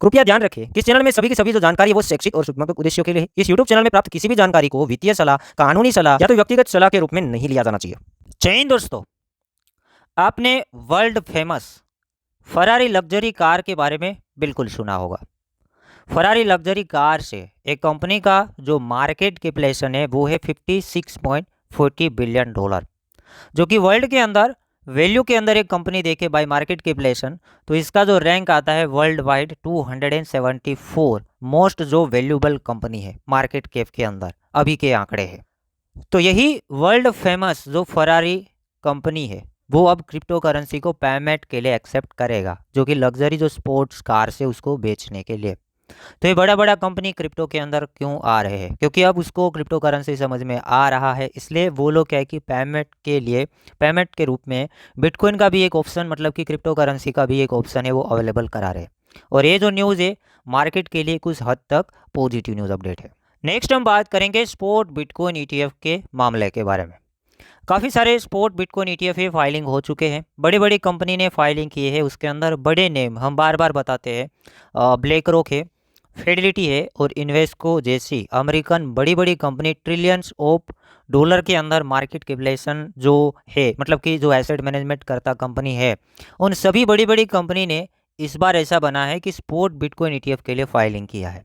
कृपया ध्यान रखें कि इस चैनल में सभी की सभी जो जानकारी है वो शैक्षिक और सूचनात्मक उद्देश्यों के लिए है। इस यूट्यूब चैनल में प्राप्त किसी भी जानकारी को वित्तीय सलाह, कानूनी सलाह या तो व्यक्तिगत सलाह के रूप में नहीं लिया जाना चाहिए। जय हिंद दोस्तों, आपने world famous Ferrari luxury car के बारे में बिल्कुल सुना होगा। फरारी लग्जरी कार से एक कंपनी का जो मार्केट कैपिटलाइजेशन है वो है $56.40 बिलियन, जो कि वर्ल्ड के अंदर वैल्यू के अंदर एक कंपनी देखे बाय मार्केट कैपिटलाइजेशन तो इसका जो रैंक आता है वर्ल्ड वाइड 274 मोस्ट जो वैल्यूबल कंपनी है मार्केट कैप के अंदर अभी के आंकड़े हैं। तो यही वर्ल्ड फेमस जो फरारी कंपनी है वो अब क्रिप्टो करेंसी को पेमेंट के लिए एक्सेप्ट करेगा, जो कि लग्जरी जो स्पोर्ट्स कार से उसको बेचने के लिए। तो ये बड़ा बड़ा कंपनी क्रिप्टो के अंदर क्यों आ रहे हैं? क्योंकि अब उसको क्रिप्टो करेंसी समझ में आ रहा है, इसलिए वो लोग क्या है कि पेमेंट के लिए पेमेंट के रूप में बिटकॉइन का भी एक ऑप्शन, मतलब कि क्रिप्टो करेंसी का भी एक ऑप्शन है वो अवेलेबल करा रहे हैं। और ये जो न्यूज़ है मार्केट के लिए कुछ हद तक पॉजिटिव न्यूज़ अपडेट है। नेक्स्ट हम बात करेंगे स्पॉट बिटकॉइन ईटीएफ के मामले के बारे में। काफ़ी सारे स्पॉट बिटकॉइन ईटीएफ फाइलिंग हो चुके हैं, बड़ी बड़ी कंपनी ने फाइलिंग की है। उसके अंदर बड़े नेम हम बार बार बताते हैं, ब्लैक रॉक है, फिडेलिटी है और इन्वेस्को जैसी अमेरिकन बड़ी बड़ी कंपनी ट्रिलियंस ऑफ डॉलर के अंदर मार्केट कैपिटलाइजेशन जो है, मतलब कि जो एसेट मैनेजमेंट करता कंपनी है, उन सभी बड़ी बड़ी कंपनी ने इस बार ऐसा बना है कि स्पॉट बिटकॉइन ईटीएफ के लिए फाइलिंग किया है।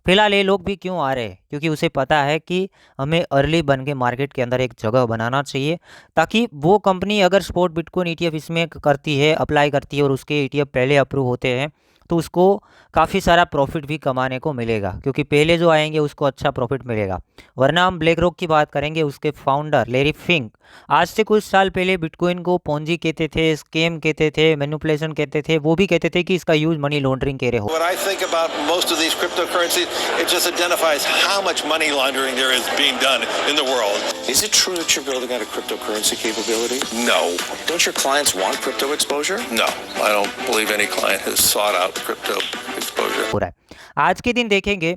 फिलहाल ये लोग भी क्यों आ रहे हैं? क्योंकि उसे पता है कि हमें अर्ली बन के मार्केट के अंदर एक जगह बनाना चाहिए, ताकि वो कंपनी अगर स्पॉट बिटकॉइन ईटीएफ इसमें करती है, अप्लाई करती है और उसके ईटीएफ पहले अप्रूव होते हैं तो उसको काफ़ी सारा प्रॉफिट भी कमाने को मिलेगा, क्योंकि पहले जो आएंगे उसको अच्छा प्रॉफिट मिलेगा। वरना हम ब्लैक रॉक की बात करेंगे, उसके फाउंडर लैरी फिंक आज से कुछ साल पहले बिटकॉइन को पोंजी कहते थे, स्कैम कहते थे, मैनिपुलेशन कहते थे, वो भी कहते थे कि इसका यूज मनी लॉन्ड्रिंग के लिए हो। What I think about most of these cryptocurrencies, it just identifies how much money laundering there is being done in the world. Is it true that you're building out a cryptocurrency capability? No. Don't your clients want crypto exposure? No, I don't believe any client has sought out crypto exposure. हो रहा है। आज के दिन देखेंगे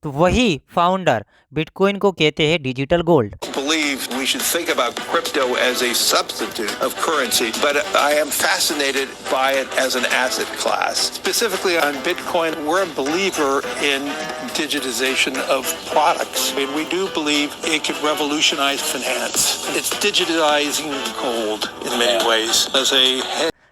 तो वही founder bitcoin को कहते हैं digital gold. Believe we should think about crypto as a substitute of currency, but I am fascinated by it as an asset class. Specifically on Bitcoin, we're a believer in digitization of products, and we do believe it could revolutionize finance. It's digitizing gold in many ways as a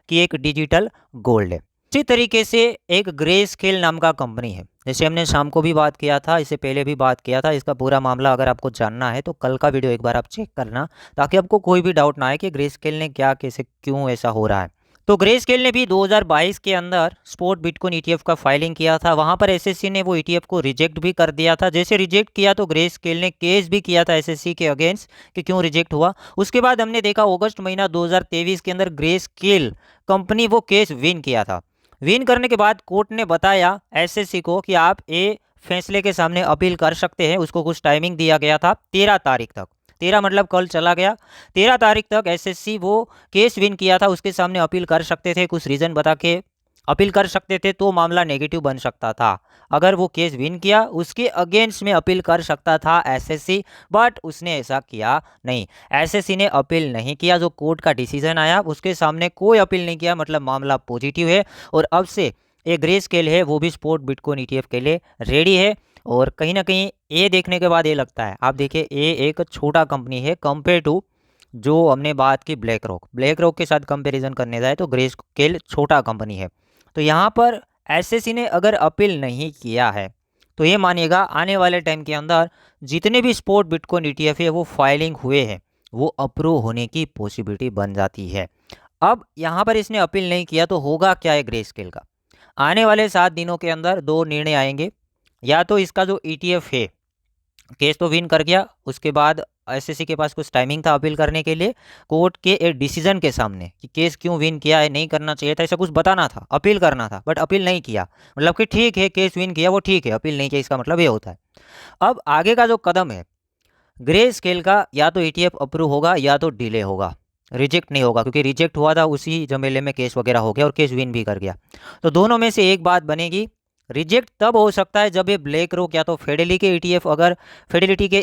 कि एक digital gold है। इसी तरीके से एक grey scale नाम का company है, जैसे हमने शाम को भी बात किया था, इससे पहले भी बात किया था। इसका पूरा मामला अगर आपको जानना है तो कल का वीडियो एक बार आप चेक करना, ताकि आपको कोई भी डाउट ना आए कि ग्रे स्केल ने क्या, कैसे, क्यों ऐसा हो रहा है। तो ग्रे स्केल ने भी 2022 के अंदर स्पॉट बिटकॉइन ईटीएफ का फाइलिंग किया था। वहां पर एसएससी ने वो ईटीएफ को रिजेक्ट भी कर दिया था। जैसे रिजेक्ट किया तो ग्रे स्केल ने केस भी किया था एसएससी के अगेंस्ट कि क्यों रिजेक्ट हुआ। उसके बाद हमने देखा अगस्त महीना 2023 के अंदर ग्रे स्केल कंपनी वो केस विन किया था। विन करने के बाद कोर्ट ने बताया एसएससी को कि आप ये फैसले के सामने अपील कर सकते हैं। उसको कुछ टाइमिंग दिया गया था 13 तारीख तक, 13 मतलब कल चला गया, 13 तारीख तक एसएससी वो केस विन किया था, उसके सामने अपील कर सकते थे, कुछ रीज़न बता के अपील कर सकते थे तो मामला नेगेटिव बन सकता था। अगर वो केस विन किया उसके अगेंस्ट में अपील कर सकता था एसएससी, बट उसने ऐसा किया नहीं। एसएससी ने अपील नहीं किया, जो कोर्ट का डिसीजन आया उसके सामने कोई अपील नहीं किया, मतलब मामला पॉजिटिव है। और अब से एक ग्रे स्केल है वो भी स्पॉट बिटकॉइन ईटीएफ के लिए रेडी है। और कहीं ना कहीं ये देखने के बाद ये लगता है, आप देखिए ये एक छोटा कंपनी है कंपेयर टू जो हमने बात की ब्लैक रॉक के साथ कंपैरिजन करने जाए तो ग्रे स्केल छोटा कंपनी है। तो यहाँ पर एसएससी ने अगर अपील नहीं किया है तो ये मानिएगा आने वाले टाइम के अंदर जितने भी स्पॉट बिटकॉइन ईटीएफ है वो फाइलिंग हुए हैं वो अप्रूव होने की पॉसिबिलिटी बन जाती है। अब यहाँ पर इसने अपील नहीं किया तो होगा क्या है ग्रे स्केल का? आने वाले 7 दिनों के अंदर 2 निर्णय आएंगे। या तो इसका जो ईटीएफ है केस तो विन कर गया, उसके बाद एसएससी के पास कुछ टाइमिंग था अपील करने के लिए, कोर्ट के एक डिसीजन के सामने कि केस क्यों विन किया है, नहीं करना चाहिए था, ऐसा कुछ बताना था, अपील करना था, बट अपील नहीं किया। मतलब कि ठीक है केस विन किया वो ठीक है, अपील नहीं किया इसका मतलब ये होता है। अब आगे का जो कदम है ग्रे स्केल का, या तो ईटीएफ अप्रूव होगा या तो डिले होगा, रिजेक्ट नहीं होगा, क्योंकि रिजेक्ट हुआ था उसी झमेले में केस वगैरह हो गया और केस विन भी कर गया। तो दोनों में से एक बात बनेगी। रिजेक्ट तब हो सकता है जब ये ब्लैक रॉक या तो फिडेलिटी के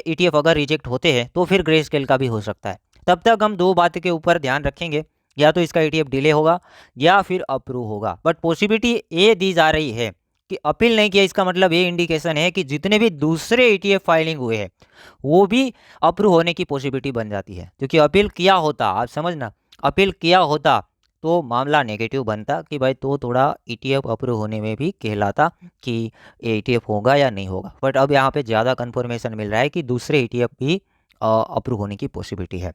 ईटीएफ अगर रिजेक्ट होते हैं तो फिर ग्रे स्केल का भी हो सकता है। तब तक हम 2 बात के ऊपर ध्यान रखेंगे, या तो इसका ईटीएफ डिले होगा या फिर अप्रूव होगा। बट पॉसिबिलिटी ये दी जा रही है कि अपील नहीं किया, इसका मतलब ये इंडिकेशन है कि जितने भी दूसरे ETF फाइलिंग हुए हैं वो भी अप्रूव होने की पॉसिबिलिटी बन जाती है। क्योंकि अपील किया होता, आप समझना, अपील किया होता तो मामला नेगेटिव बनता कि भाई तो थोड़ा ETF अप्रूव होने में भी कहलाता कि ETF होगा या नहीं होगा। बट अब यहाँ पे ज़्यादा कन्फर्मेशन मिल रहा है कि दूसरे ETF भी अप्रूव होने की पॉसिबिलिटी है।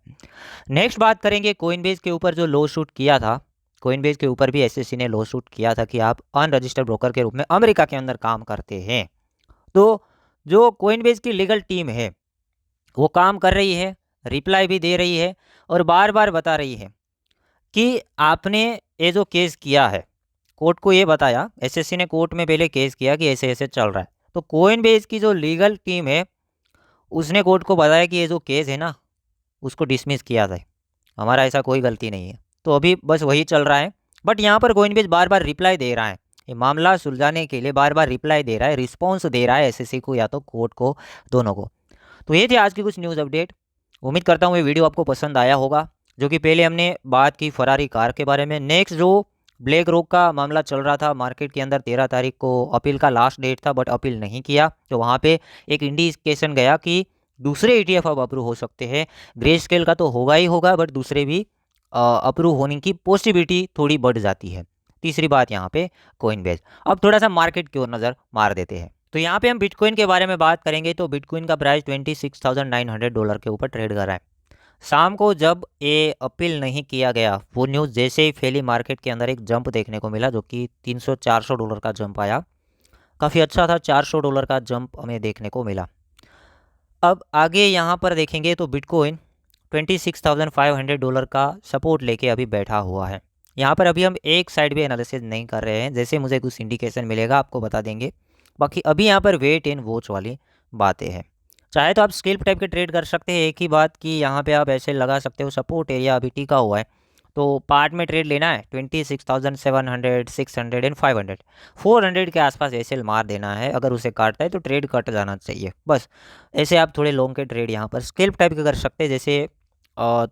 नेक्स्ट बात करेंगे कोइनबेस के ऊपर जो लॉ शूट किया था। कोइनबेस के ऊपर भी SEC ने लॉ शूट किया था कि आप अनरजिस्टर्ड ब्रोकर के रूप में अमेरिका के अंदर काम करते हैं। तो जो कोइनबेस की लीगल टीम है वो काम कर रही है, रिप्लाई भी दे रही है और बार बार बता रही है कि आपने ये जो केस किया है, कोर्ट को ये बताया, SEC ने कोर्ट में पहले केस किया कि ऐसे ऐसे चल रहा है। तो कोइनबेस की जो लीगल टीम है उसने कोर्ट को बताया कि ये जो केस है ना उसको डिसमिस किया जाए, हमारा ऐसा कोई गलती नहीं है। तो अभी बस वही चल रहा है। बट यहाँ पर कोइनबेस बार बार रिप्लाई दे रहा है, ये मामला सुलझाने के लिए बार बार रिप्लाई दे रहा है, रिस्पॉन्स दे रहा है SEC को या तो कोर्ट को, दोनों को। तो ये थी आज की कुछ न्यूज़ अपडेट। उम्मीद करता हूँ ये वीडियो आपको पसंद आया होगा। जो कि पहले हमने बात की फरारी कार के बारे में। नेक्स्ट जो ब्लैक रॉक का मामला चल रहा था मार्केट के अंदर, 13 तारीख को अपील का लास्ट डेट था बट अपील नहीं किया, तो वहाँ पे एक इंडिकेशन गया कि दूसरे ETF अब अप्रूव हो सकते हैं। ग्रे स्केल का तो होगा ही होगा बट दूसरे भी अप्रूव होने की पॉसिबिलिटी थोड़ी बढ़ जाती है। तीसरी बात यहाँ पे कोइनबेस। अब थोड़ा सा मार्केट की ओर नज़र मार देते हैं। तो यहाँ पे हम बिटकॉइन के बारे में बात करेंगे। तो बिटकॉइन का प्राइस $26,900 के ऊपर ट्रेड कर रहा है। शाम को जब ये अपील नहीं किया गया, वो न्यूज़ जैसे ही फैली मार्केट के अंदर एक जंप देखने को मिला जो कि $300-400 का जंप आया। काफ़ी अच्छा था, $400 का जंप हमें देखने को मिला। अब आगे यहाँ पर देखेंगे तो बिटकॉइन $26,500 का सपोर्ट लेके अभी बैठा हुआ है। यहाँ पर अभी हम एक साइड भी एनालिसिस नहीं कर रहे हैं, जैसे मुझे कुछ इंडिकेशन मिलेगा आपको बता देंगे। बाकी अभी यहाँ पर वेट एंड वॉच वाली बातें हैं। चाहे तो आप स्केल्प टाइप के ट्रेड कर सकते हैं। एक ही बात कि यहाँ पे आप ऐसे लगा सकते हो, सपोर्ट एरिया अभी टिका हुआ है तो पार्ट में ट्रेड लेना है 26,700, 600 एंड 500, 400 के आसपास ऐसे मार देना है। अगर उसे काटता है तो ट्रेड कट जाना चाहिए बस। ऐसे आप थोड़े लॉन्ग के ट्रेड यहाँ पर स्केल्प टाइप के कर सकते हैं, जैसे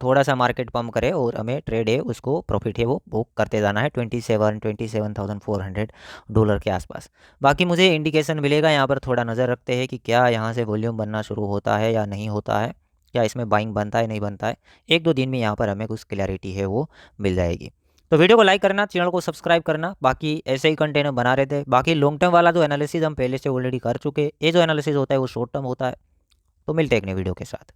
थोड़ा सा मार्केट पम्प करे और हमें ट्रेड है उसको प्रॉफिट है वो बुक करते जाना है $27,400 के आसपास। बाकी मुझे इंडिकेशन मिलेगा, यहाँ पर थोड़ा नज़र रखते हैं कि क्या यहाँ से वॉल्यूम बनना शुरू होता है या नहीं होता है, क्या इसमें बाइंग बनता है नहीं बनता है। 1-2 दिन में यहाँ पर हमें कुछ क्लैरिटी है वो मिल जाएगी। तो वीडियो को लाइक करना, चैनल को सब्सक्राइब करना। बाकी ऐसे ही कंटेंट हम बना रहे थे। बाकी लॉन्ग टर्म वाला जो एनालिसिस हम पहले से ऑलरेडी कर चुके, ये जो एनालिसिस होता है वो शॉर्ट टर्म होता है। तो मिलते हैं एक नई वीडियो के साथ।